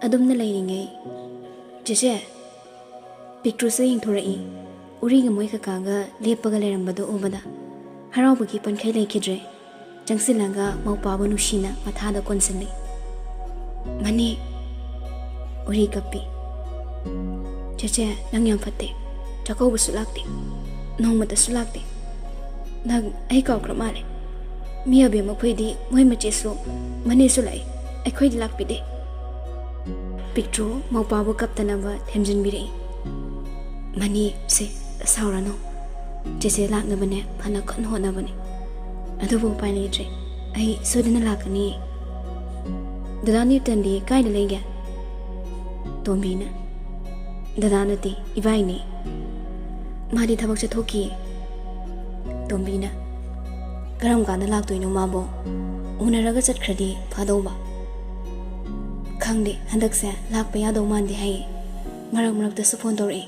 ꯑꯗꯨꯝꯅ ꯂꯩꯔꯤꯉꯩ ꯆꯦꯆꯦ ꯄꯤꯛꯇ꯭ꯔꯨꯁꯨ ꯌꯦꯡꯊꯣꯔꯛꯏ ꯎꯔꯤꯒ ꯃꯣꯏ ꯀꯀꯥꯒ ꯂꯦꯞꯄꯒ ꯂꯩꯔꯝꯕꯗꯣ ꯎꯕꯗ ꯍꯔꯥꯎꯕꯒꯤ ꯄꯟꯈꯩ ꯂꯩꯈꯤꯗ꯭ꯔꯦ ꯆꯪꯁꯤꯜꯂꯒ ꯃꯧꯄꯥꯕꯨ ꯅꯨꯡꯁꯤꯅ ꯃꯊꯥꯗ ꯀꯣꯟꯁꯤꯜꯂꯤ ꯃꯅꯤ ꯎꯔꯤ ꯀꯞꯄꯤ ꯆꯦꯆꯦ ꯅꯪ ꯌꯥꯝ ꯐꯠꯇꯦ ꯆꯥꯛꯀꯧꯕꯁꯨ ꯂꯥꯛꯇꯦ ꯅꯣꯡꯃꯇꯁꯨ ꯂꯥꯛꯇꯦ ꯅꯪ ꯑꯩ ꯀꯥꯎꯈ꯭ꯔ ꯃꯥꯜꯂꯦ ꯃꯤ ꯑꯕꯦ ꯃꯈꯣꯏꯗꯤ ꯃꯣꯏ ꯃꯆꯦꯁꯨ ꯃꯅꯦꯁꯨ ꯂꯥꯛꯏ ꯑꯩꯈꯣꯏꯗꯤ ꯂꯥꯛꯄꯤꯗꯦ ꯄꯤꯛꯇ꯭ꯔꯨ ꯃꯧꯄꯥꯕꯨ ꯀꯞꯇꯅꯕ ꯊꯦꯝꯖꯤꯟꯕꯤꯔꯛꯏ ꯃꯅꯤ ꯁꯦ ꯁꯥꯎꯔꯅꯨ ꯆꯦꯆꯦ ꯂꯥꯛꯅꯕꯅꯦ ꯐꯅ ꯀꯟꯅ ꯍꯣꯠꯅꯕꯅꯦ ꯑꯗꯨꯕꯨ ꯎꯄꯥꯏ ꯂꯩꯇ꯭ꯔꯦ ꯑꯩ ꯁꯣꯏꯗꯅ ꯂꯥꯛꯀꯅꯤ ꯗꯗꯥ ꯅ꯭ꯌꯨꯇꯟꯗꯤ ꯀꯥꯏꯗ ꯂꯩꯒꯦ ꯇꯣꯝꯕꯤꯅ ꯗꯗꯥ ꯅꯠꯇꯦ ꯏꯕꯥꯏꯅꯤ ꯃꯥꯗꯤ ꯊꯕꯛ ꯆꯠꯊꯣꯛꯈꯤꯌꯦ ꯇꯣꯝꯕꯤꯅ ꯀꯔꯝ ꯀꯥꯟꯗ ꯂꯥꯛꯇꯣꯏꯅꯣ ꯃꯥꯕꯣ ꯎꯅꯔꯒ ꯆꯠꯈ꯭ꯔꯗꯤ ꯐꯗꯧꯕ ꯈꯪꯗꯦ ꯍꯟꯗꯛꯁꯦ ꯂꯥꯛꯄ ꯌꯥꯗꯧ ꯃꯥꯟꯗꯦ ꯍꯥꯏꯌꯦ ꯃꯔꯛ ꯃꯔꯛꯇꯁꯨ ꯐꯣꯟ ꯇꯧꯔꯛꯏ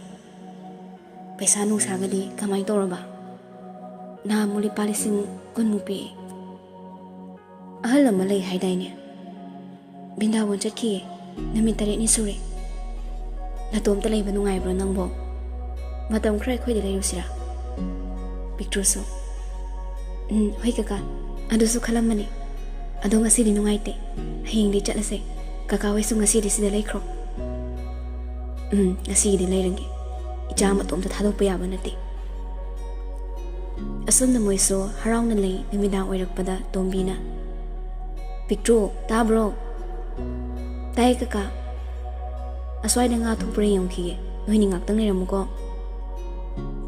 ꯄꯩꯁꯥ ꯅꯨꯡꯁꯥꯒꯗꯤ ꯀꯃꯥꯏꯅ ꯇꯧꯔꯕ ꯅꯍꯥꯟꯃꯨꯛ ꯂꯨꯄꯥ 10,000 ꯄꯤꯑꯦ ꯑꯍꯜ ꯑꯃ ꯂꯩ ꯍꯥꯏꯗꯥꯏꯅꯦ ꯕꯤꯟꯗꯥꯕꯣꯟ ꯆꯠꯈꯤꯌꯦ ꯅꯨꯃꯤꯠ 9 ꯁꯨꯔꯦ ꯅꯇꯣꯝꯇ ꯂꯩꯕ ꯅꯨꯡꯉꯥꯏꯕ꯭ꯔꯣ ꯅꯪꯕꯣ ꯃꯇꯝ ꯈꯔ ꯑꯩꯈꯣꯏꯗ ꯂꯩꯔꯨꯁꯤꯔꯥ ꯄꯤꯛꯇ꯭ꯔꯨꯁꯨ ꯍꯣꯏ ꯀꯀꯥ ꯑꯗꯨꯁꯨ ꯈꯜꯂꯝꯕꯅꯤ ꯑꯗꯣ ꯉꯁꯤꯗꯤ ꯅꯨꯡꯉꯥꯏꯇꯦ ꯍꯌꯦꯡꯗꯤ ꯆꯠꯂꯁꯦ ꯀꯀꯥ ꯍꯣꯏꯁꯨ ꯉꯁꯤꯗꯤ ꯁꯤꯗ ꯂꯩꯈ꯭ꯔꯣ ꯉꯁꯤꯒꯤꯗꯤ ꯂꯩꯔꯒꯦ ꯏꯆꯥ ꯃꯇꯣꯝꯇ ꯊꯥꯗꯣꯛꯄ ꯌꯥꯕ ꯅꯠꯇꯦ ꯑꯁꯨꯝꯅ ꯃꯣꯏꯁꯨ ꯍꯔꯥꯎꯅ ꯂꯩ ꯅꯨꯃꯤꯗꯥꯡ ꯑꯣꯏꯔꯛꯄꯗ ꯇꯣꯝꯕꯤꯅ ꯄꯤꯛꯇ꯭ꯔꯨ ꯇꯥꯕ꯭ꯔꯣ ꯇꯥꯏ ꯀꯀꯥ ꯑꯁ꯭ꯋꯥꯏꯗ ꯉꯥ ꯊꯣꯛꯄ꯭ꯔꯥ ꯌꯦꯡꯈꯤꯒꯦ ꯅꯣꯏꯅꯤ ꯉꯥꯛꯇꯪ ꯂꯩꯔꯝꯃꯨꯀꯣ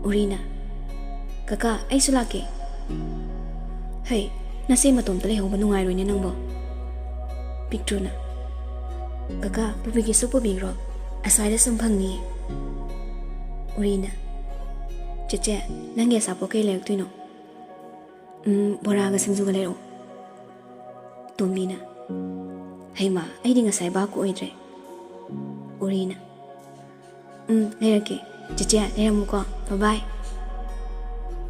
ꯎꯔꯤꯅ ꯀꯀꯥ ꯑꯩꯁꯨ ꯂꯥꯛꯀꯦ ꯍꯩ ꯅꯆꯦ ꯃꯇꯣꯝꯇ ꯂꯩꯍꯧꯕ ꯅꯨꯡꯉꯥꯏꯔꯣꯏꯅꯦ ꯅꯪꯕꯣ ꯄꯤꯛꯇ꯭ꯔꯨꯅ ꯀꯀꯥ ꯄꯨꯕꯤꯒꯦꯁꯨ ꯄꯨꯕꯤꯈ꯭ꯔꯣ ꯑꯁ꯭ꯋꯥꯏꯗ ꯁꯨꯝ ꯐꯪꯅꯤꯌꯦ ꯎꯔꯤꯅ ꯆꯦꯆꯦ ꯅꯪꯒꯤ ꯑꯆꯥꯄꯣꯠ ꯀꯩ ꯂꯩꯔꯛꯇꯣꯏꯅꯣ ꯕꯣꯔꯥꯒ ꯁꯤꯡꯖꯨꯒ ꯂꯩꯔꯛꯑꯣ ꯇꯣꯝꯕꯤꯅ ꯍꯩꯃꯥ ꯑꯩꯗꯤ ꯉꯁꯥꯏ ꯕꯥꯀꯨ ꯑꯣꯏꯗ꯭ꯔꯦ ꯎꯔꯤꯅ ꯂꯩꯔꯛꯀꯦ ꯆꯦꯆꯦ ꯂꯩꯔꯝꯃꯨꯀꯣ ꯕꯥꯏ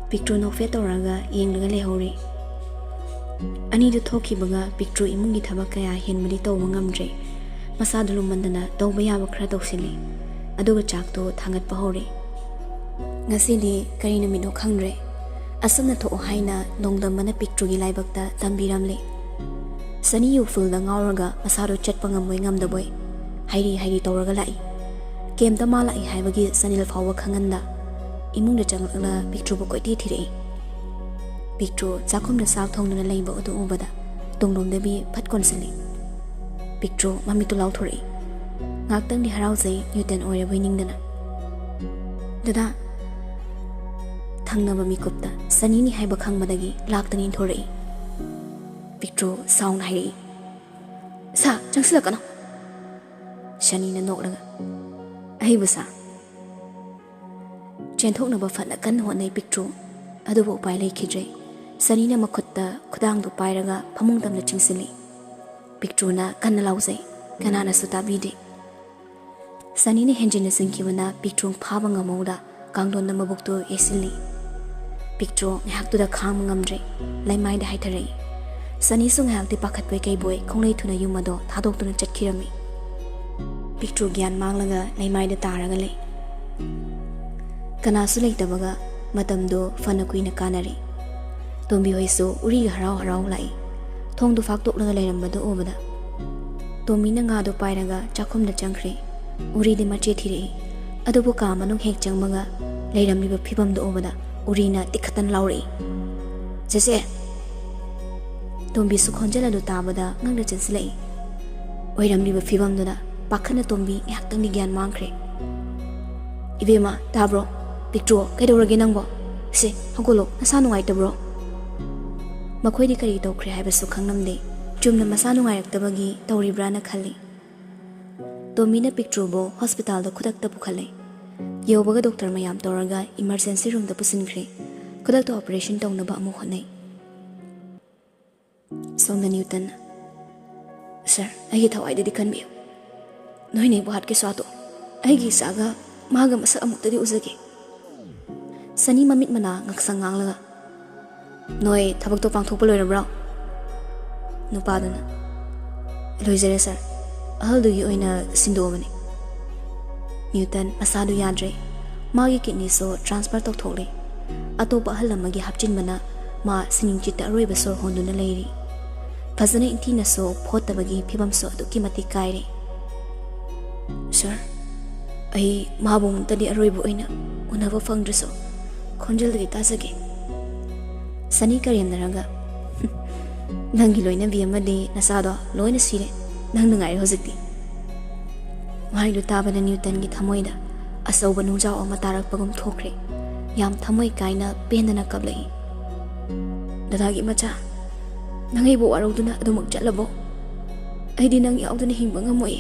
ꯄꯤꯛꯇ꯭ꯔꯨ ꯅꯣꯛꯐꯦꯠ ꯇꯧꯔꯒ ꯌꯦꯡꯂꯒ ꯂꯩꯍꯧꯔꯤ ꯑꯅꯤꯗꯨ ꯊꯣꯛꯈꯤꯕꯒ ꯄꯤꯛꯇ꯭ꯔꯨ ꯏꯃꯨꯡꯒꯤ ꯊꯕꯛ ꯀꯌꯥ ꯍꯦꯟꯕꯗꯤ ꯇꯧꯕ ꯉꯝꯗ꯭ꯔꯦ ꯃꯁꯥꯗꯨ ꯂꯨꯝꯃꯟꯗꯅ ꯇꯧꯕ ꯌꯥꯕ ꯈꯔ ꯇꯧꯁꯤꯜꯂꯤ ꯑꯗꯨꯒ ꯆꯥꯛꯇꯣ ꯊꯥꯡꯒꯠꯄ ꯍꯧꯔꯦ ꯉꯁꯤꯗꯤ ꯀꯔꯤ ꯅꯨꯃꯤꯠꯅꯣ ꯈꯪꯗ꯭ꯔꯦ ꯑꯁꯨꯝꯅ ꯊꯣꯛꯑꯣ ꯍꯥꯏꯅ ꯅꯣꯡꯗꯝꯕꯅ ꯄꯤꯛꯇ꯭ꯔꯨꯒꯤ ꯂꯥꯏꯕꯛꯇ ꯇꯝꯕꯤꯔꯝꯂꯦ ꯁꯅꯤ ꯎꯐꯨꯜꯗ ꯉꯥꯎꯔꯒ ꯃꯁꯥꯗꯣ ꯆꯠꯄ ꯉꯝꯕꯣꯏ ꯉꯝꯗꯕꯣꯏ ꯍꯩꯔꯤ ꯇꯧꯔꯒ ꯂꯥꯛꯏ ꯀꯦꯝꯇ ꯃꯥ ꯂꯥꯛꯏ ꯍꯥꯏꯕꯒꯤ ꯆꯅꯤꯜ ꯐꯥꯎꯕ ꯈꯪꯍꯟꯗ ꯏꯃꯨꯡꯗ ꯆꯪꯂꯛꯂꯒ ꯄꯤꯛꯇ꯭ꯔꯨꯕꯨ ꯀꯣꯏꯊꯤ ꯊꯤꯔꯛꯏ ꯄꯤꯛꯇ꯭ꯔꯨ ꯆꯥꯛꯈꯨꯝꯗ ꯆꯥꯛ ꯊꯣꯡꯗꯨꯅ ꯂꯩꯕ ꯑꯗꯨ ꯎꯕꯗ ꯇꯨꯡꯂꯣꯝꯗꯕꯤ ꯐꯠ ꯀꯣꯟꯁꯤꯜꯂꯤ ꯄꯤꯛꯇ꯭ꯔꯨ ꯃꯃꯤꯠꯇꯨ ꯂꯥꯎꯊꯣꯔꯛꯏ ꯉꯥꯛꯇꯪꯗꯤ ꯍꯔꯥꯎꯖꯩ ꯅ꯭ꯌꯨꯇꯟ ꯑꯣꯏꯔꯕꯣꯏ ꯅꯤꯡꯗꯅ ꯗꯗꯥ ꯊꯪꯅꯕ ꯃꯤꯀꯨꯞꯇ ꯁꯅꯤꯅꯤ ꯍꯥꯏꯕ ꯈꯪꯕꯗꯒꯤ ꯂꯥꯛꯇꯅ ꯏꯟꯊꯣꯔꯛꯏ ꯄꯤꯛꯇ꯭ꯔꯨ ꯁꯥꯎꯅ ꯍꯥꯏꯔꯛꯏ ꯁꯥ ꯆꯪꯁꯤꯜꯂꯛꯀꯅꯣ ꯁꯅꯤꯅ ꯅꯣꯛꯂꯒ ꯑꯩꯕꯨ ꯁꯥ ꯆꯦꯟꯊꯣꯛꯅꯕ ꯐꯅ ꯀꯟꯅ ꯍꯣꯠꯅꯩ ꯄꯤꯛꯇ꯭ꯔꯨ ꯑꯗꯨꯕꯨ ꯎꯄꯥꯏ ꯂꯩꯈꯤꯗ꯭ꯔꯦ ꯁꯅꯤꯅ ꯃꯈꯨꯠꯇ ꯈꯨꯗꯥꯡꯗꯨ ꯄꯥꯏꯔꯒ ꯐꯃꯨꯡ ꯇꯝꯅ ꯆꯤꯡꯁꯤꯜꯂꯤ ꯄꯤꯛꯇ꯭ꯔꯨꯅ ꯀꯟꯅ ꯂꯥꯎꯖꯩ ꯀꯅꯥꯅꯁꯨ ꯇꯥꯕꯤꯗꯦ ꯁꯅꯤꯅ ꯍꯦꯟꯖꯤꯟꯅ ꯆꯤꯡꯈꯤꯕꯅ ꯄꯤꯛꯇ꯭ꯔꯨ ꯐꯥꯕ ꯉꯝꯍꯧꯗ ꯀꯥꯡꯂꯣꯟꯗ ꯃꯕꯨꯛꯇꯨ ꯌꯩꯁꯤꯜꯂꯤ ꯄꯤꯛꯇ꯭ꯔꯨ ꯉꯥꯏꯍꯥꯛꯇꯨꯗ ꯈꯥꯡꯕ ꯉꯝꯗ꯭ꯔꯦ ꯂꯩꯃꯥꯏꯗ ꯍꯥꯏꯊꯔꯛꯏ ꯁꯅꯤꯁꯨ ꯉꯥꯏꯍꯥꯛꯇꯤ ꯄꯥꯈꯠꯄꯣꯏ ꯀꯩꯕꯣꯏ ꯈꯣꯡꯂꯩ ꯊꯨꯅ ꯌꯨꯝ ꯑꯗꯣ ꯊꯥꯗꯣꯛꯇꯨꯅ ꯆꯠꯈꯤꯔꯝꯃꯤ ꯄꯤꯛꯇ꯭ꯔꯨ ꯒ꯭ꯌꯥꯟ ꯃꯥꯡꯂꯒ ꯂꯩꯃꯥꯏꯗ ꯇꯥꯔꯒ ꯂꯩ ꯀꯅꯥꯁꯨ ꯂꯩꯇꯕꯒ ꯃꯇꯝꯗꯨ ꯐꯅ ꯀꯨꯏꯅ ꯀꯥꯟꯅꯔꯤ ꯇꯣꯝꯕꯤꯍꯣꯏꯁꯨ ꯎꯔꯤꯒ ꯍꯔꯥꯎ ꯂꯥꯛꯏ ꯊꯣꯡꯗꯨ ꯐꯥꯛꯇꯣꯛꯂꯒ ꯂꯩꯔꯝꯕꯗꯨ ꯎꯕꯗ ꯇꯣꯝꯕꯤꯅ ꯉꯥꯗꯨ ꯄꯥꯏꯔꯒ ꯆꯥꯛꯈꯨꯝꯗ ꯆꯪꯈ꯭ꯔꯦ ꯎꯔꯤꯗꯤ ꯃꯆꯦ ꯊꯤꯔꯛꯏ ꯑꯗꯨꯕꯨ ꯀꯥ ꯃꯅꯨꯡ ꯍꯦꯛ ꯆꯪꯕꯒ ꯂꯩꯔꯝꯂꯤꯕ ꯐꯤꯕꯝꯗꯨ ꯎꯕꯗ ꯎꯔꯤꯅ ꯇꯤꯈꯠꯇꯅ ꯂꯥꯎꯔꯛꯏ ꯆꯦꯆꯦ ꯇꯣꯝꯕꯤꯁꯨ ꯈꯣꯟꯖꯦꯜ ꯑꯗꯨ ꯇꯥꯕꯗ ꯉꯛꯅ ꯆꯦꯟꯁꯤꯜꯂꯛꯏ ꯑꯣꯏꯔꯝꯂꯤꯕ ꯐꯤꯕꯝꯗꯨꯗ ꯄꯥꯈꯠꯅ ꯇꯣꯝꯕꯤ ꯉꯥꯏꯍꯥꯛꯇꯪꯗꯤ ꯒ꯭ꯌꯥꯟ ꯃꯥꯡꯈ꯭ꯔꯦ ꯏꯕꯦꯝꯃ ꯇꯥꯕ꯭ꯔꯣ ꯄꯤꯛꯇ꯭ꯔꯨ ꯀꯩꯗꯧꯔꯒꯦ ꯅꯪꯕꯣ ꯁꯦ ꯍꯧꯒꯠꯂꯣ ꯅꯁꯥ ꯅꯨꯡꯉꯥꯏꯇꯕ꯭ꯔꯣ ꯃꯈꯣꯏꯗꯤ ꯀꯔꯤ ꯇꯧꯈ꯭ꯔꯦ ꯍꯥꯏꯕꯁꯨ ꯈꯪꯂꯝꯗꯦ ꯆꯨꯝꯅ ꯃꯁꯥ ꯅꯨꯡꯉꯥꯏꯔꯛꯇꯕꯒꯤ ꯇꯧꯔꯤꯕ꯭ꯔꯥꯅ ꯈꯜꯂꯤ ꯇꯣꯝꯕꯤꯅ ꯄꯤꯛꯇ꯭ꯔꯨꯕꯨ ꯍꯣꯁꯄꯤꯇꯥꯜꯗ ꯈꯨꯗꯛꯇ ꯄꯨꯈꯠꯂꯦ ꯌꯧꯕꯒ ꯗꯣꯛꯇꯔ ꯃꯌꯥꯝ ꯇꯧꯔꯒ ꯏꯃꯔꯖꯦꯟꯁꯤ ꯔꯨꯝꯗ ꯄꯨꯁꯤꯟꯈ꯭ꯔꯦ ꯈꯨꯗꯛꯇ ꯑꯣꯄꯔꯦꯁꯟ ꯇꯧꯅꯕ ꯑꯃꯨꯛ ꯍꯣꯠꯅꯩ ꯁꯣꯝꯗ ꯅ꯭ꯌꯨꯇꯟ ꯁꯥꯔ ꯑꯩꯒꯤ ꯊꯋꯥꯏꯗꯗꯤ ꯈꯟꯕꯤꯌꯨ ꯅꯣꯏꯅ ꯑꯩꯕꯨ ꯍꯥꯠꯀꯦꯁꯨ ꯍꯥꯠꯇꯣ ꯑꯩꯒꯤ ꯏꯆꯥꯒ ꯃꯥꯒ ꯃꯁꯛ ꯑꯃꯨꯛꯇꯗꯤ ꯎꯖꯒꯦ ꯁꯅꯤ ꯃꯃꯤꯠ ꯃꯅꯥ ꯉꯛꯁꯪ ꯉꯥꯡꯂꯒ ꯅꯣꯏ ꯊꯕꯛꯇꯣ ꯄꯥꯡꯊꯣꯛꯄ ꯂꯣꯏꯔꯕ꯭ꯔꯣ ꯅꯨꯄꯥꯗꯨꯅ ꯂꯣꯏꯖꯔꯦ ꯁꯥꯔ ꯑꯍꯜꯗꯨꯒꯤ ꯑꯣꯏꯅ ꯁꯤꯟꯗꯣꯛꯑꯕꯅꯤ ꯅ꯭ꯌꯨꯇꯟ ꯃꯁꯥꯗꯨ ꯌꯥꯗ꯭ꯔꯦ ꯃꯥꯒꯤ ꯀꯤꯠꯅꯤꯁꯨ ꯇ꯭ꯔꯥꯟꯁꯐꯔ ꯇꯧꯊꯣꯛꯂꯦ ꯑꯇꯣꯞꯄ ꯑꯍꯜ ꯑꯃꯒꯤ ꯍꯥꯞꯆꯤꯟꯕꯅ ꯃꯥ ꯁꯤꯅꯤꯡꯆꯤꯠꯇ ꯑꯔꯣꯏꯕ ꯁꯣꯔ ꯍꯣꯟꯗꯨꯅ ꯂꯩꯔꯤ ꯐꯖꯅ ꯏꯟꯊꯤꯅꯁꯨ ꯐꯣꯠꯇꯕꯒꯤ ꯐꯤꯕꯝꯁꯨ ꯑꯗꯨꯛꯀꯤ ꯃꯇꯤꯛ ꯀꯥꯏꯔꯦ ꯁꯔ ꯑꯩ ꯃꯥꯕꯨ ꯑꯃꯨꯛꯇꯗꯤ ꯑꯔꯣꯏꯕ ꯑꯣꯏꯅ ꯎꯅꯕ ꯐꯪꯗ꯭ꯔꯁꯨ ꯈꯣꯟꯖꯦꯜꯗꯒꯤ ꯇꯥꯖꯒꯦ ꯁꯅꯤ ꯀꯔꯦꯝꯅꯔꯒ ꯅꯪꯒꯤ ꯂꯣꯏꯅꯕꯤ ꯑꯃꯗꯤ ꯅꯆꯥꯗꯣ ꯂꯣꯏꯅ ꯁꯤꯔꯦ ꯅꯪ ꯅꯨꯡꯉꯥꯏꯔꯦ ꯍꯧꯖꯤꯛꯇꯤ ꯋꯥꯍꯩꯗꯨ ꯇꯥꯕꯗ ꯅ꯭ꯌꯨꯇꯟꯒꯤ ꯊꯃꯣꯏꯗ ꯑꯆꯧꯕ ꯅꯨꯡꯖꯥꯎ ꯑꯃ ꯇꯥꯔꯛꯄꯒꯨꯝ ꯊꯣꯛꯈ꯭ꯔꯦ ꯌꯥꯝ ꯊꯃꯣꯏ ꯀꯥꯏꯅ ꯄꯦꯟꯗꯅ ꯀꯞꯂꯛꯏ ꯗꯗꯥꯒꯤ ꯃꯆꯥ ꯅꯪ ꯑꯩꯕꯨ ꯋꯥꯔꯧꯗꯨꯅ ꯑꯗꯨꯃꯛ ꯆꯠꯂꯕꯣ ꯑꯩꯗꯤ ꯅꯪ ꯌꯥꯎꯗꯅ ꯍꯤꯡꯕ ꯉꯝꯃꯣꯏ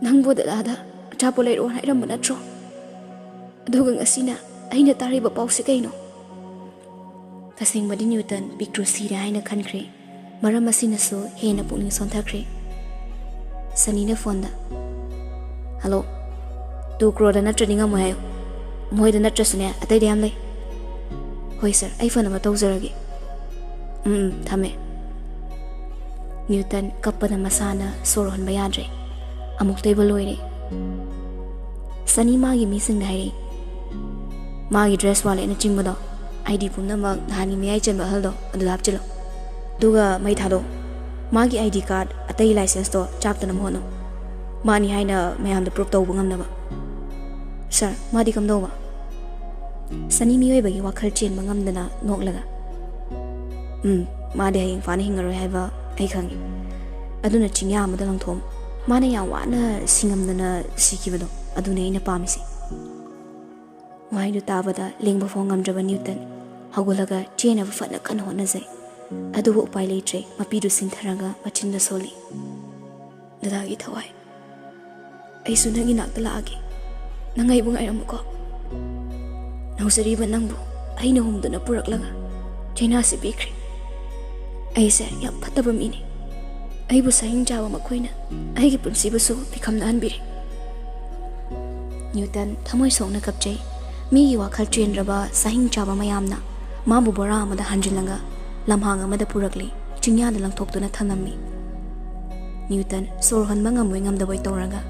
ꯅꯪꯕꯨ ꯗꯗꯥꯗ ꯑꯆꯥꯄꯣꯠ ꯂꯩꯔꯛꯑꯣ ꯍꯥꯏꯔꯝꯕ ꯅꯠꯇ꯭ꯔꯣ ꯑꯗꯨꯒ ꯉꯁꯤꯅ ꯑꯩꯅ ꯇꯥꯔꯤꯕ ꯄꯥꯎꯁꯦ ꯀꯩꯅꯣ तसेंबदी न्यूटन पिक्ट्रू सिरे हाइना खनख्रे मरम असिनसु हेना पुनिंग सोंथख्रे सनीना फोनदा हेलो 2 crore नट्रदि ngam hayo moida natrasune atai de am lei hoi sir ai phone ma tawjarage thame न्यूटन कपदा मसाना सोर हनबा याद्रे अमुक तैब लोइरे सनी मागी मिसिंग हाइरे मागी ड्रेस वाले ना चिंगबदो आईडी पुनमक धानी मेयाई चंबा हलदो अदु हापचलो दुगा मै थादो मागी आईडी कार्ड अतै लाइसेंस तो चापतना मोनो मानी हाइना मयाम द प्रूफ तौब ngamnaba सर मादी कमदोबा सनी मियोय बगी वाखल चेन मंगमदना नोकलगा मादे हाइंग फाने हिंगरोय हाइबा ai khangi aduna chingya amada langthom mana ya wana singamdana sikibado aduna ina pamisi waidu tabada lengba fongamdraba Newton hagulaga chena fatna kan hona jai adu upai leitre mapidu sintharaga machinda soli dadagi thawai ai sunagi nakta laage nangai bungai amuko nausariba nangbu aina humduna puraklaga chena se bikri ऐसे याम फतब मीने ऐबु saying जावा मखोइना ऐगी पुंसिबसु बिखम नानबिरे Newton थमोय सोंगना कपचे मीगी वाखल ट्रेनरबा saying जावा मयामना माबु बोरा अमदा हंजिलंगा लमहांग अमदा पुरकले चिंग्यादा लंगथोक्तुना थनमि Newton सोर हनबा ngamoi ngamdaboi तौरगा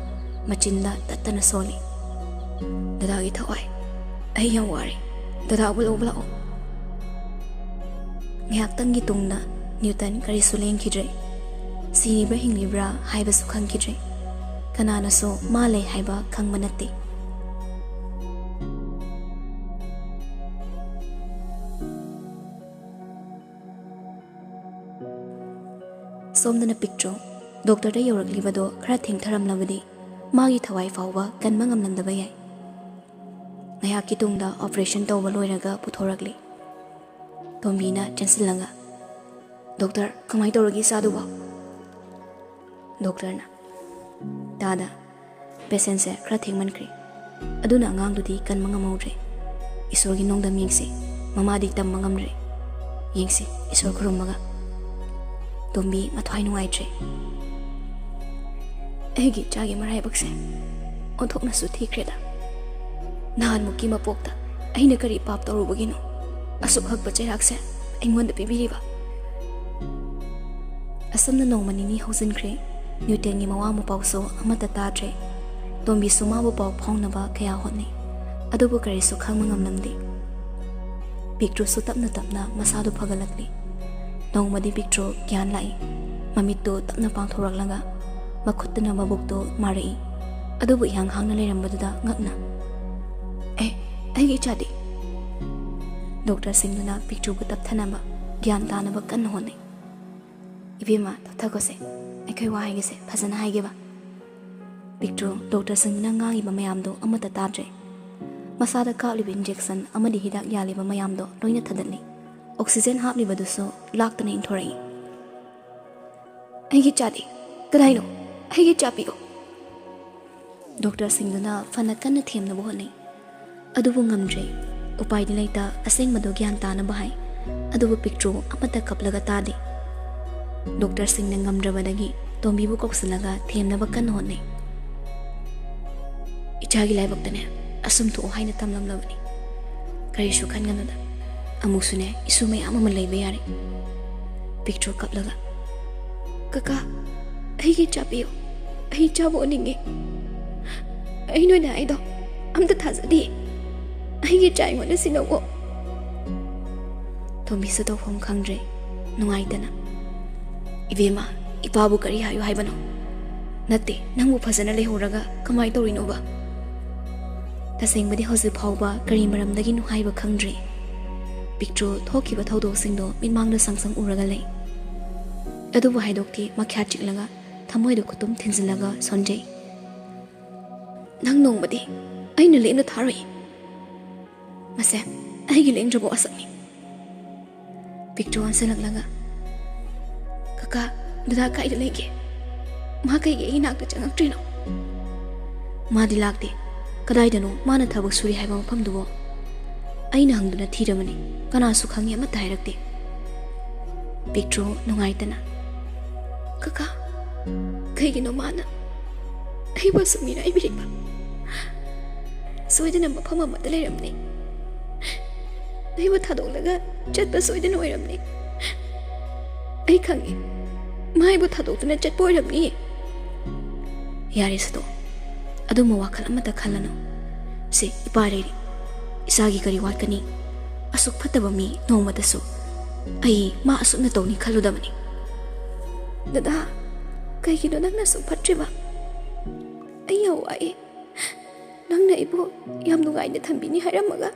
मचिंदा तत्तना सोली ददागी थवाय ऐ याम वारे ददा बुलोबलाओ ngayaktangi tungna Newton kari suleng kidre sinibra hinglibra haiba sukhang kidre kanana so male haiba khangmanate somdana picture doctor da yoraklibado khara thengtharam labadi magi thawai fawba kanma ngamnandaba yai ngayaki tungda operation tawba loiraga puthorakli tombina chansilanga Doctor, kamai tawragi saduba Doctor na Dada patient se khara thengmankri aduna angang dudi kan mangamawre isorgi nongdam yengse mama dik tam mangamre yengse isor khurumaga tombi mathwai nuaitre egi chagi marai bakse onthokna su thikreda nahan muki mapokta aina kari pap tawrubagino asuk hakpa chairakse aingonda pibiriba असमना नोंगमनिनी हौजनख्रे न्यूटनगी मवा मपावसो अमता ताद्रे तोंबी सुमाबो पाव फाउनबा कया होने अदुबो करिसु खांगमंगमनमदे पिक्ट्रो सु तपना तपना मसादो फगलकली नोंगमदि पिक्ट्रो ज्ञान लाई ममितो तपना पांथोरकलगा मखुतना मबुकतो मारई अदुबो यांग हांगना लेरमबदुदा ngakna आइगी चादी doctor सिंगना पिक्ट्रो बु तपथनाबा ज्ञान तानबा कन होने इबेमा तथगोसे एखै वाइगेसे फजना हाइगेबा पिक्ट्रो doctor Sangna ngangiba mayamdo amata tadre masada kapliba injection amadi hidak yaliba mayamdo loina thadani oxygen hapliba duso laktana inthorai aigi chadi kadaino aigi chapigo doctor singduna fana kanna themna bohani adubu ngamdre upai dilaita asengmado gyan tana bahai adubu piktro amata kaplaga tadi doctor singna ngamdrabadagi tombibu kokslaga themnaba kan honne ichagi laibaktane asum thu haina tamlamlabani karishu khanganada amusune isume amama leibe yare picture kaplaga kaka aigi chapiyo ai chabo ninge ai noi na ai do am ta thazadi ai gi chai ngone sinawo Tombi sa tawfam khangdre nungai dana Ibema ipabu kari hayo haibano Nate nangbu phazana lehuraga kamai torino ba Tasengbadi hozi phawba kari maramdagi nuhaiba khangdre Picture thokiba thawdok singdo minmangda sangsang uraga lei Adubu haidokti makhya chiklaga thamoido kutum thinzilaga sonjay Nang nongmadi aina lena tharoi Mase aigi lengrabo asakni Picture ansalaglaga Kaka dada kaida lege Ma kaige inakta changaktrino Ma dilakde Kadaidano mana thabak suri haiba mafamdubo Aina hangduna thiramani Kanasu khangi amata hairakte Picture nungaitana Kaka Kaigino mana Aiba sumira ibiriba Soidana mafam amata leiramni Aiba thadolaga chatba soidana oiramni Ai khangi Maibu thadokduna chatba oiramni Yari sado Aduma wakal amata khalano Se ipareri Isagi kari watkani Asuk fataba mi nongmatasu Ai ma asuk na tawni khaludamani Dada Kaigino nangna asuk fatriba Ai yawai Nangna ibu yam nungai na thambini hairamaga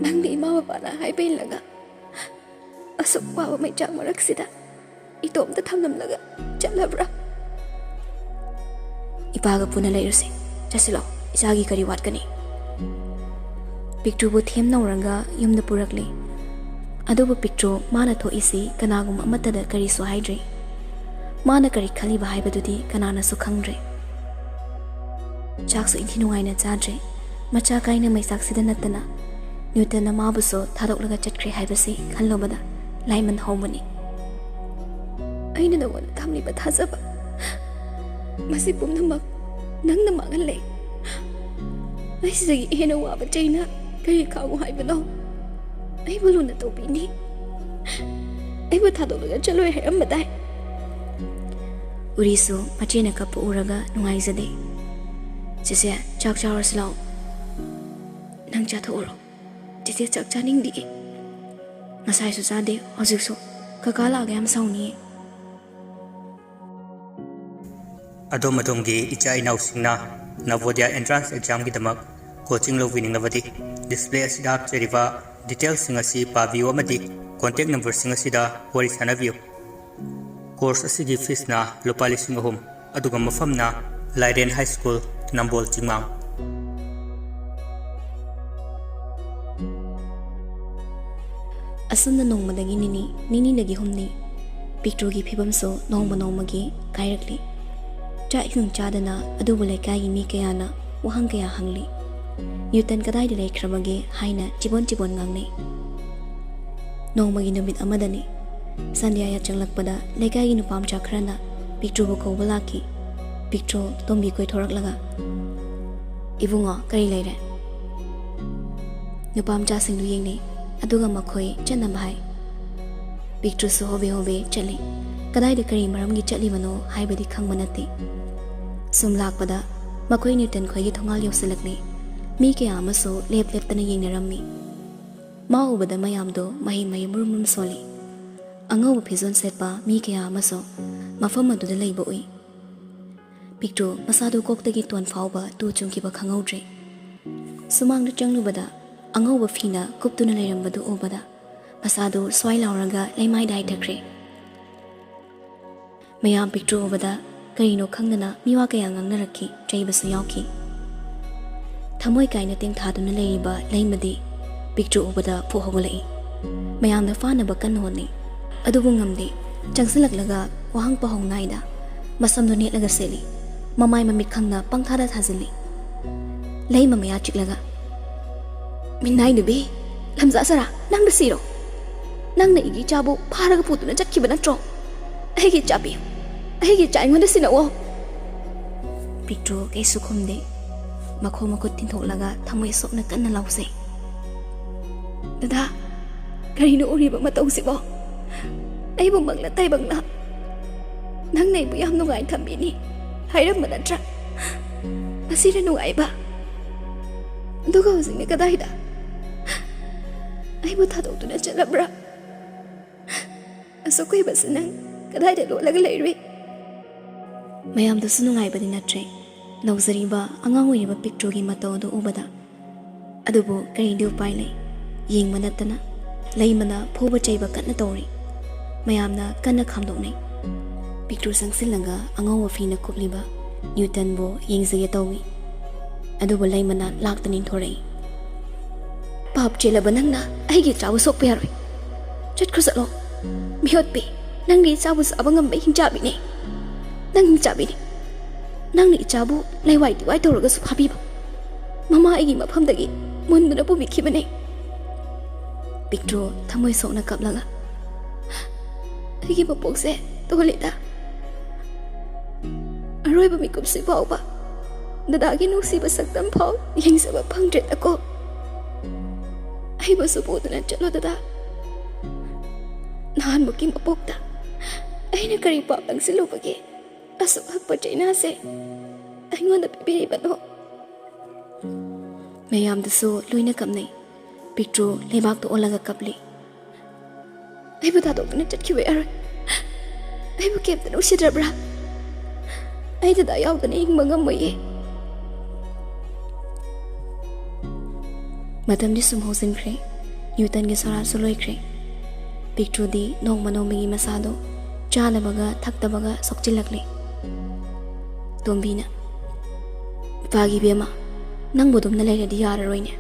Nangna ima babana haibainlaga Asuk waba may chak maraksida Itomda thamnamlaga Chalabra Ipaga puna lairase Chasilo Isagi kari watkani Picture bu them nauranga yumda purakli Adubu picture mana tho isi kanagum amatada kari so haidre Mana kari khali ba haibadudi kanana su khangdre Chaksu inthi nuaina chadre Macha kaina mai saksida natana Newton mabuso thadok chatkre haibasi khanlobada laiman homani Aina na wala thamli ba thazaba Masi pumnamak nangna mangalle Aisagi hena waba chaina Kaya kawo haibano Ay balo na tawbini Ay ba thadolaga chaloy hai amaday Uriso machina kapu uraga nungai zade Chise chak chawar silaw Nang chatho uro Chise chak chaning dige Ngasay su sade hozik su Kakala agam sawni Adom adonggi icha inaw singna Navodaya entrance exam ki damak coaching lo winning navati display asida cheriva details singa si paviyo amadi contact number singa sida wari sanavio course asigi fees na lupali singa home aduga mafam na Laiden High School Nambol Chingmang Asunda nongmadagi nini nagi humni picture gi phibam so nongmagi kairakli cha isung chadana adubu lekai mi kayana wahang kaya hangli Newton kadai dilay kramage haina chibon ngangne Nongmagi numit amadani Sandyaya changlakpada lekai nupam chakrana picture bu ko balaki picture tombi koi thorak laga Ibunga kari laire Nupam cha singdu yengne aduga makhoi chanam hai picture so hobe chali kadai de kari maram gi chali mano haibadi khangmanati sumlakpada makhoi Newton khoi gi thongal yoselakni Mi kaya amaso lep tana yengnarami Maubada mayamdo mahi murum soli Angaw phizon setpa mi kaya amaso mafam aduda leiba ui Picture masadu koktagi tuan fawba tu chungkiba khangawdre Sumangda changlubada angaw fina kuptuna leirambadu obada masadu swai lauraga leimai dai thakre Mayam picture obada karino khangdana miwa kaya ngangnarakki chaibasu yawki Thamoi kaina ting thaduna leiba leimadi picture ubada pho hogolai mayamna fana bakan honi adubu ngamdi changsilaklaga wahang pa hongngaida masamdo netlaga seli mamai mamit khangna pangthada thazili leima maya chiklaga minai nubi lamza sara nangda siro nangna igi chabu pharaga putuna chakkiba natro aigi chabi aigi chaingona sinawo picture ke sukhumde Makho makot tintholaga thamoi sopna kanna lause Dada karino uriba matawsibo Aibu mangla tay bangla Nang nay bu yam nungai thambini Hayram Manatra. Masira no Iba. The housing a Kadaida. I would have to the Chalabra. So Quibasan, Kadaida like a lady. Mayam the Sunai but in a train. No Zariba, Angawi picture him at all the Ubada. Adubo, Karidu Pile, Ying Manatana, Laymana, Poba Chaba Kanatori. Mayamna, Kana Kamdoni. Picture sang Silanga, Angawa Fina Kubliba, Newton Bo, Ying Zayatowi. Adubo Laymana locked in Tori. Pop Chilla Banana, I get I was so perry. Chat Crusalo. Bihot be, Nangi Chabus Abangam making Jabini. Nangi Jabini. Nangi Chabu, lay white Torgas Habib. Mamma I give up Hamdagi, Mundana Bubi Kibane. Picture, Tamoy Sona Kablanga. I give a box there, Tolita. A river make up Siboba. The Dagino Siba Saktam Paul, Yangs of a punctured a co. I was supported at Jalodada. Nan booking a book. I ain't a curry pop and silupagi. As a pajana say, I want the baby but no. Mayam the so, Luina Company. Picture lay back to Olaga Kapli. I would have opened it at QR. I would keep the no shidabra. I did I out the name Mangamway. Madame de Sumhosen Cray, Newton Gesara Soloi Cray. Picture the no Manomi Masado, Jalabaga, Taktabaga, Sokchilakli. Tombina Pagi Bema, Nangbudum Nalay the Yararoine.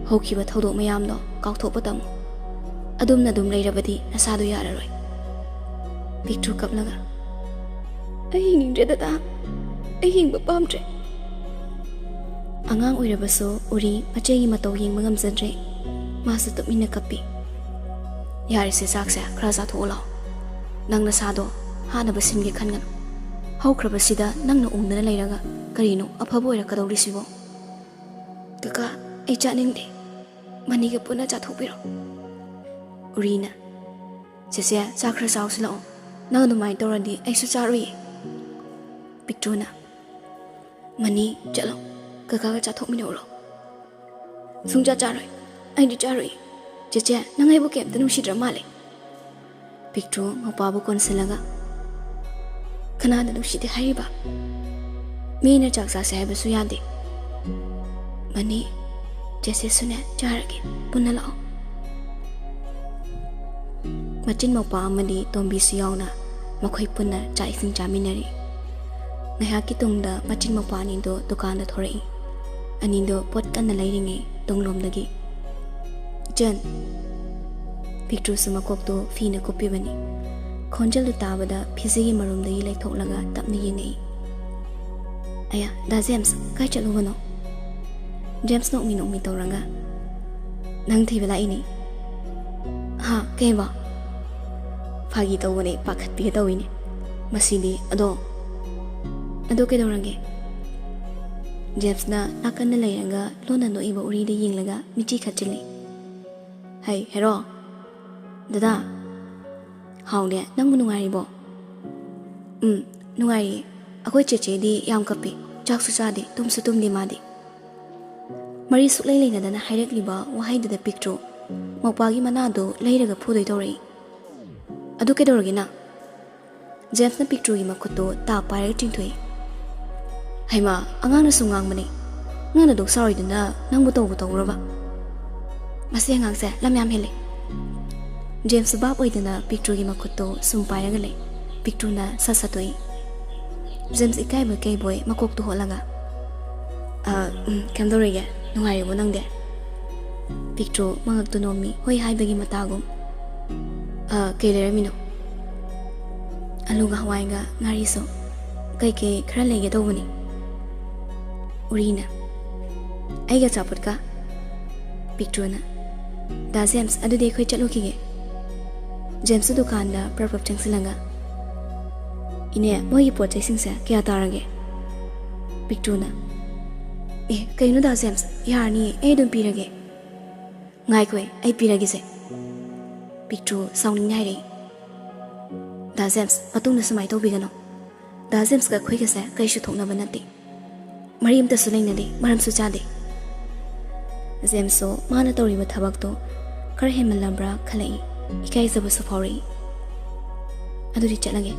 Hoki but Hodo Mayamno, Kautopatam. Adum Nadum later body, Asado Yararoy. Picture Kaplaga. I hing Jedada. I hing the palm tree. Angang Urabaso, Uri, Pachay Mato Ying Magam Zadre, Master to Mina Kapi. Yaris is Axa, Krasa Tola. Nang Nasado, Hana Basingi Kangan. How Krabasida, Nang no Unda Layraga, Carino, a Paboya Cadorisivo. Kaka, a channing day. Maniga Puna Chatopiro. Urina. Cesia, Sacra South Law. Now the my Dorandi, Exusari. Pictuna. Mani, Jello. Kaka Chatomino. Sunja Jari. I did Jari. Jeja, Nangai kept the Nushidra Mali. Picture, Mapabu Conselaga. Canada Nushid Hariba. Mina Jaxa Sahib Suyadi. Mani, Jesse Sunet, Jaraki, Punalo. Machin Mopa Madi, Tombi Siona, Makoi Puna, Jason Jaminari. Nahakitunda, Machin Mopan into Dokanda Tori. And indo pot and the lighting, Donglom the gate. Jen Picture Sumakokto, Fina Kopivani. Conjal Tabada, Pizzi Marum the Elect Tolaga, Tapni Yene. Aya, da James, Kachaluvano. James no mino mitoranga. Nang Tivila ini. Ha, Keva Fagito one, Pakat Pietawini. Masidi, Ado Kedorange. James na nakan na layanga, Lona no iba uri de yinglaga, Michi Kachili. Hey, hero. Dada. How there, Nangunungari bo. Nungari. Ako cheche di yam kapi, Jaksusadi, Tumsutum di Madi. Marie Sulay na dana directly ba, wahay da picture. Mapagi manado, layraga pudoy tori. Ado kedoragina. James na picture makoto, ta pirating to. Hay ma, angang na sungang mani. Nga na dog sorry dun na, nang buto-buto raba. Masih angang sa, lamyam hele. James bab oy dun na picture makoto, sumpay gale. Picture na sasatoy. James ikay boy, makok to holaga. Kandoriga, nungari mo nang de. Picture, mga tunomi, hoy hay bagi matagom. Kailera mino. Aluga hawai nga, ngariso. Kay kralege daw ni. Urina. Ay gachapot ka? Picture na. Da James, ado de ko'y chalo kige. James sa dukaan da, prapap chang silanga. Ine, mo ipot sa ising sa, kaya tarage. Picture na. Kayo no da James, yar ni, dun pirage. Ngay ko'y, ay pirage se. Picture, sound niya rin. Da James, patung na sa may tawbigan no. दा James का खोइगसे कैसु थोकनबा नते मरी अमतसु लेंनदे मरमसु चादे जेम्सो माना तौरिबा थबकतो खर हेमलब्रा खलाई इकाइजबसु फाउरी अदुरी चलगे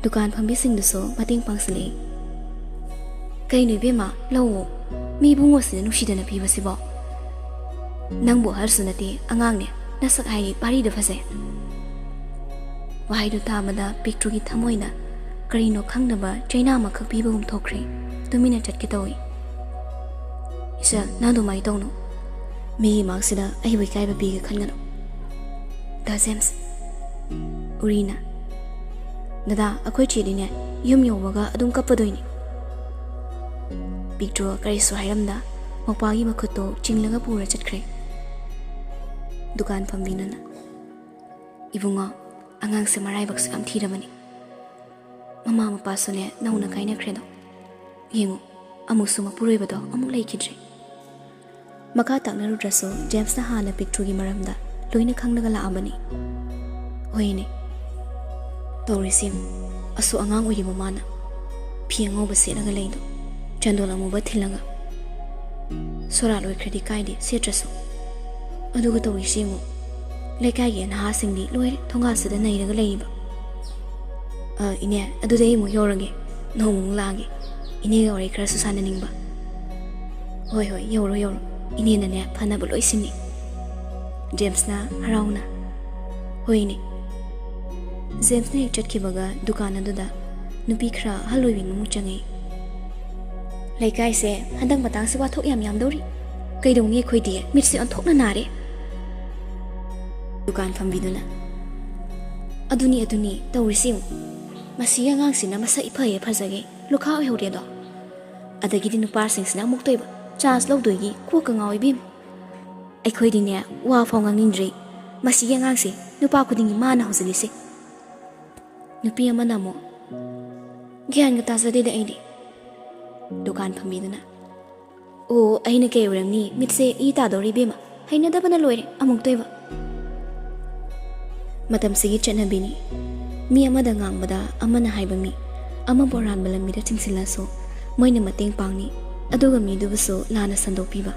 दुकान फंबीसिंगदसु मतेंग पांगसले कईनु बेमा लवो मी बुंगोसिने नुसिदना पीबसिबो नंबो हरसु नते अंगांगने नसक हाइरी पारीद फसे वाहाइदु तामदा पिक्ट्रुगी थमोइना करीनो खंगनबा चैना मखक पीबगुम थोख्रे तुमिना चटके तौई इसा नादो माइ तौनो मी मार्क्सिदा अहिबो इकाइबा पीगे खनगनो दा जेम्स उरीना दादा अखोइ चेदिने युम योबगा अदुम कपदोइनी पिक्ट्रो करिसु हाइरमदा मपागी मखुतो चिंगलगा पूरा चटख्रे दुकान फंबीनना इबुंगा अंगांग से मराइबक से थीरमनी ममा मपासुने नौना काइनख्रेदो येंगो अमुसु मपुरोइबदो अमुक लेखिद्रे मका ताकनरुद्रसु जेम्सना हाना पिक्ट्रुगी मरमदा लोइना खंगनगा लाअबनी होइने तौरिसिम असु अंगांग ओइरिबो माना फियंगोबा सेलगा लेइदो चंदोल अमुबा थिलंगा सोरा लोइख्रेदि काइदे सेट्रसु अदुगा तौरिसिमु लेकाइगे नहासिंगदि लोइरे थोंगासुदा नैरगा लेइबा इने अदुदे मु योरगे नोमुंग लागे इने ओरे खरसु साननिंगबा होय होय योरो योरो इने नने फनाबो लोइसिनी जेम्सना हराउना होइने जेम्सना एक चटखिबगा दुकान अदुदा नुपी खरा हलोइबिंग मु चंगे लेकाइसे हंदंग मतंग से वाथोक याम दौरी कइदोंगी खोइदि मिटसे अनथोकना नारे दुकान फंबीदुना अदुनी तौरिसिमु मसी अंगांगसिना मसा इफाये फजगे लुखा ओइहौरेदो अदगिदि नुपारसिंगसिना मुक्तोइबा चार्ज लौदोइगी कोका ngawiबिम अखोइदिने वा फाउंगांगिंद्रि मसी अंगांगसे नुपा खुदिंगी माना होजलिसे नुपी अमनामो ज्ञान ताजदे दे आइदि दुकान फंबीदुना ओ अइना के उरंगनी मिटसे ई तादोरी बेमा हैनदबना लोइरे अमुक्तोइबा मतम सिगी चनबिनी मी अमदा ngangbada amana haiba mi ama boran balamida chingsilaso moina mateng pangni aduga mi dubuso lana sandokpiba